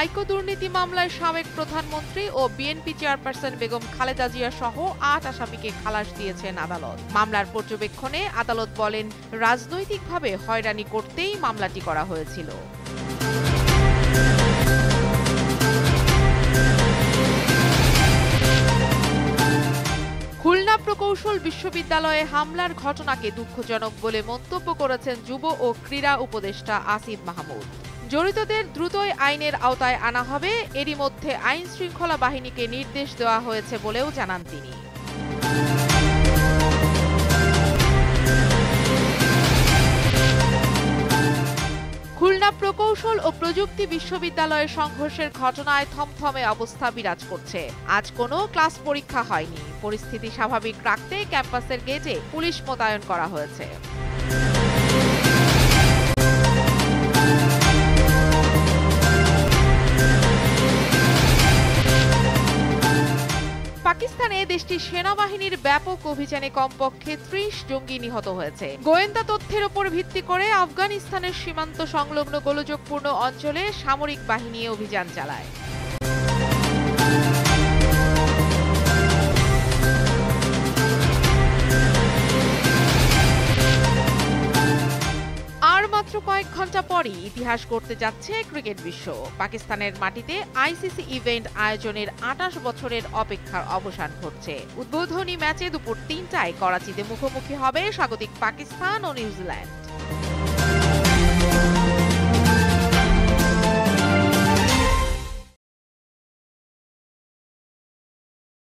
নাইকো দুর্নীতি মামলায় সাবেক প্রধানমন্ত্রী ও বিএনপি চেয়ারপারসন বেগম খালেদা জিয়া সহ ৮ আসামিকে খালাস দিয়েছেন আদালত। মামলার পর্যবেক্ষণে আদালত বলেন, রাজনৈতিকভাবে হয়রানি করতেই মামলাটি করা হয়েছিল। খুলনা প্রকৌশল বিশ্ববিদ্যালয়ে হামলার ঘটনাকে দুঃখজনক বলে মন্তব্য করেছেন যুব ও ক্রীড়া উপদেষ্টা আসিফ মাহমুদ। জড়িতদের দ্রুতই আইনের আওতায় আনা হবে, এরই মধ্যে আইন শৃঙ্খলা বাহিনীকে নির্দেশ দেওয়া হয়েছে বলেও জানান তিনি। খুলনা প্রকৌশল ও প্রযুক্তি বিশ্ববিদ্যালয়ের সংঘর্ষের ঘটনায় থমথমে অবস্থা বিরাজ করছে। আজ কোনো ক্লাস পরীক্ষা হয়নি। পরিস্থিতি স্বাভাবিক রাখতে ক্যাম্পাসের গেটে পুলিশ মোতায়েন করা হয়েছে। পাকিস্তানে দেশটির সেনাবাহিনীর ব্যাপক অভিযানে কমপক্ষে ৩০ জঙ্গি নিহত হয়েছে। গোয়েন্দা তথ্যের উপর ভিত্তি করে আফগানিস্তানের সীমান্ত সংলগ্ন গোলযোগপূর্ণ অঞ্চলে সামরিক বাহিনী অভিযান চালায়। মাত্র কয়েক ঘন্টা পরই ইতিহাস গড়তে যাচ্ছে ক্রিকেট বিশ্ব। পাকিস্তানের মাটিতে আইসিসি ইভেন্ট আয়োজনের ২৮ বছরের অপেক্ষার অবসান ঘটছে। উদ্বোধনী ম্যাচে দুপুর ৩টায় করাচিতে মুখোমুখি হবে স্বাগতিক পাকিস্তান ও নিউজিল্যান্ড।